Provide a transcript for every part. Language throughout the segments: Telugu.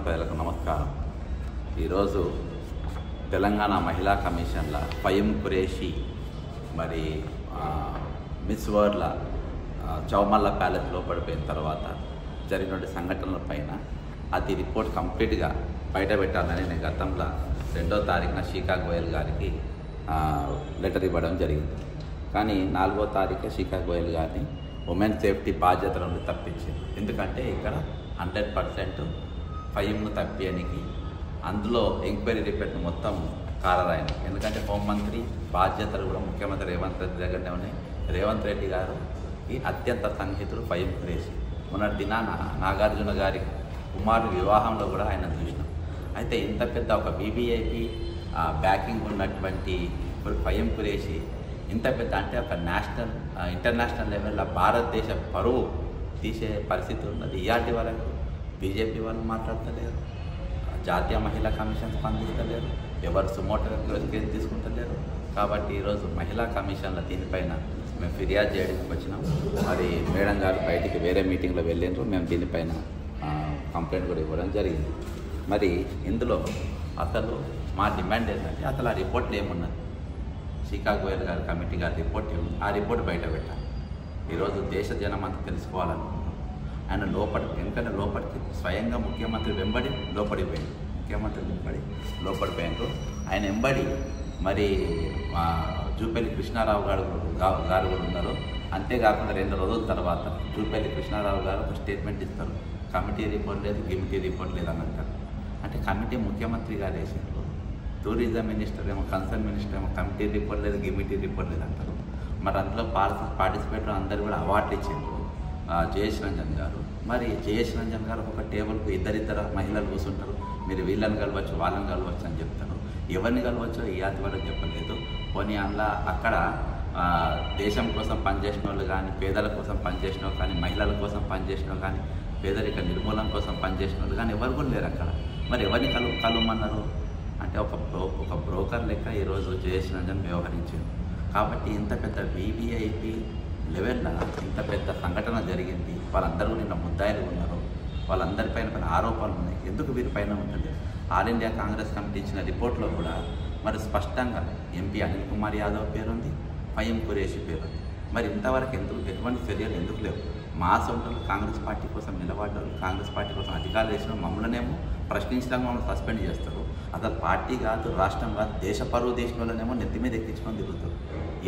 ప్రజలకు నమస్కారం. ఈరోజు తెలంగాణ మహిళా కమిషన్ల ఫయీం ఖురేషీ మరి మిస్ వరల్డ్ చౌమల్ల ప్యాలెస్ లోపడిపోయిన తర్వాత జరిగిన సంఘటనల పైన అది రిపోర్ట్ కంప్లీట్గా బయట పెట్టాలని నేను గతంలో 2వ తారీఖున షీకా గోయల్ గారికి లెటర్ ఇవ్వడం జరిగింది. కానీ 4వ తారీఖు షీకా గోయల్ గారిని ఉమెన్ సేఫ్టీ బాధ్యతల నుండి తప్పించింది. ఎందుకంటే ఇక్కడ 100% ఫయీంను తప్పియనికి అందులో ఎంక్వైరీ రిపోర్ట్ మొత్తం కారరాయని. ఎందుకంటే హోంమంత్రి బాధ్యతలు కూడా ముఖ్యమంత్రి రేవంత్ రెడ్డి దగ్గరనే ఉన్నాయి. రేవంత్ రెడ్డి గారు ఈ అత్యంత సన్నిహితుడు ఫయీం ఖురేషీ. మొన్నటి దినాన నాగార్జున గారి కుమారుడు వివాహంలో కూడా ఆయన చూసినాం. అయితే ఇంత పెద్ద ఒక బీబీఐకి బ్యాకింగ్ ఉన్నటువంటి ఫయీం ఖురేషీ ఇంత పెద్ద అంటే ఒక ఇంటర్నేషనల్ లెవెల్లో భారతదేశ పరువు తీసే పరిస్థితి ఉన్నది. ఇయాటి వరకు బీజేపీ వాళ్ళు మాట్లాడతలేరు, జాతీయ మహిళా కమిషన్ స్పందిస్తలేరు, ఎవరు సుమోటో కేసు తీసుకుంటలేరు. కాబట్టి ఈరోజు మహిళా కమిషన్ల దీనిపైన మేము ఫిర్యాదు చేయడానికి వచ్చినాం. మరి మేడం గారు బయటికి వేరే మీటింగ్లో వెళ్ళినారు. మేము దీనిపైన కంప్లైంట్ కూడా ఇవ్వడం జరిగింది. మరి ఇందులో అసలు మా డిమాండ్ ఏంటంటే అసలు ఆ రిపోర్ట్లు ఏమున్నది, షీకా గోయల్ గారి కమిటీ గారి రిపోర్ట్ ఏముంది, ఆ రిపోర్ట్ బయట పెట్టాలి. ఈరోజు దేశ జనం అంతా తెలుసుకోవాలనుకుంటున్నాం. ఆయన ఎందుకంటే లోపలికి స్వయంగా ముఖ్యమంత్రి వెంబడి లోపడిపోయింది. ముఖ్యమంత్రి వెంబడి లోపడిపోయినారు. ఆయన వెంబడి మరి జూపల్లి కృష్ణారావు గారు కూడా ఉన్నారు. అంతేకాకుండా 2 రోజుల తర్వాత జూపల్లి కృష్ణారావు గారు ఒక స్టేట్మెంట్ ఇస్తారు, కమిటీ రిపోర్ట్ లేదు, గిమిటీ రిపోర్ట్ లేదని అంటారు. అంటే కమిటీ ముఖ్యమంత్రి గారు వేసారు, టూరిజం మినిస్టర్ ఏమో కన్సర్న్ మినిస్టర్ ఏమో కమిటీ రిపోర్ట్ లేదు, గిమిటీ రిపోర్ట్ లేదు అంటారు. మరి అందులో పార్టిసిపేటర్ అందరూ కూడా అవార్డులు ఇచ్చారు. జయేష్ రంజన్ గారు, మరి జయేష్ రంజన్ గారు ఒక టేబుల్కు ఇద్దరు మహిళలు కూర్చుంటారు. మీరు వీళ్ళని కలవచ్చు, వాళ్ళని కలవచ్చు అని చెప్తారు. ఎవరిని కలవచ్చో ఈ ఆది వరకు చెప్పలేదు. పోనీ అందులో అక్కడ దేశం కోసం పనిచేసిన వాళ్ళు కానీ, పేదల కోసం పనిచేసిన వాళ్ళు కానీ, మహిళల కోసం పనిచేసిన వాళ్ళు కానీ, పేదరిక నిర్మూలన కోసం పనిచేసిన వాళ్ళు కానీ ఎవరు కూడా లేరు అక్కడ. మరి ఎవరిని కలవమన్నారు అంటే ఒక బ్రోకర్ లెక్క ఈరోజు జయేష్ రంజన్ వ్యవహరించింది. కాబట్టి ఇంత పెద్ద వీవీఐపీ లెవెల్లో ఇంత పెద్ద సంఘటన జరిగింది. వాళ్ళందరూ నిన్న ముద్దాయిలు ఉన్నారు, వాళ్ళందరిపైన ఆరోపణలు ఉన్నాయి. ఎందుకు వీరిపైన ఉంటుంది? ఆల్ ఇండియా కాంగ్రెస్ కమిటీ ఇచ్చిన రిపోర్ట్లో కూడా మరి స్పష్టంగా ఎంపీ అనిల్ కుమార్ యాదవ్ పేరుంది, ఫయీం ఖురేషీ పేరుంది. మరి ఇంతవరకు ఎటువంటి చర్యలు ఎందుకు లేవు? మా సొంతలు కాంగ్రెస్ పార్టీ కోసం నిలబడ్డారు, కాంగ్రెస్ పార్టీ కోసం అధికారులు వేసిన మమ్మల్నేమో ప్రశ్నించడం మమ్మల్ని సస్పెండ్ చేస్తారు. అసలు పార్టీ కాదు, రాష్ట్రం కాదు, దేశ పరువు దేశం వల్లనేమో నెత్తి మీద ఎక్కించుకొని తిరుగుతారు.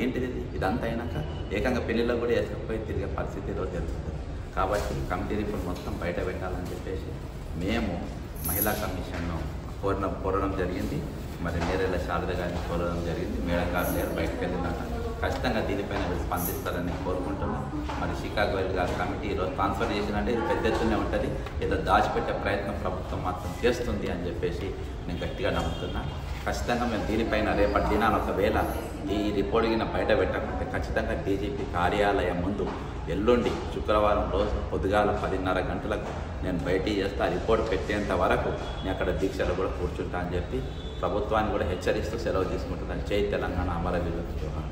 ఏంటిది? ఇదంతా అయినాక ఏకంగా పెళ్లిలో కూడా వేసుకుపోయి తిరిగే పరిస్థితి ఈరోజు జరుగుతుంది. కాబట్టి కమిటీ రిపోర్ట్ మొత్తం బయట పెట్టాలని చెప్పేసి మేము మహిళా కమిషన్ను కోరడం జరిగింది. మరి నేరేళ్ల శారద గారిని కోరడం జరిగింది. మేడం గారు లేరు, బయటకు వెళ్ళినాక ఖచ్చితంగా దీనిపైన మీరు స్పందిస్తారని కోరుకుంటున్నాం. మరి షీకా గోయల్ గారి కమిటీ ఈరోజు ట్రాన్స్ఫర్ చేసినంటే ఇది పెద్ద ఎత్తునే ఉంటుంది, ఏదో దాచిపెట్టే ప్రయత్నం ప్రభుత్వం మాత్రం చేస్తుంది అని చెప్పేసి నేను గట్టిగా నమ్ముతున్నా. ఖచ్చితంగా మేము దీనిపైన రేపటి దినాన ఒకవేళ ఈ రిపోర్ట్ గిన బయట పెట్టకుంటే ఖచ్చితంగా డీజీపీ కార్యాలయం ముందు ఎల్లుండి శుక్రవారం రోజు పొద్దుగాల 10:30 గంటలకు నేను బయటికి చేస్తా. రిపోర్ట్ పెట్టేంత వరకు నేను అక్కడ దీక్షలు కూడా కూర్చుంటా అని చెప్పి ప్రభుత్వాన్ని కూడా హెచ్చరిస్తూ సెలవు తీసుకుంటున్నాను. జై తెలంగాణ, అమరవీరులకు జోహార్.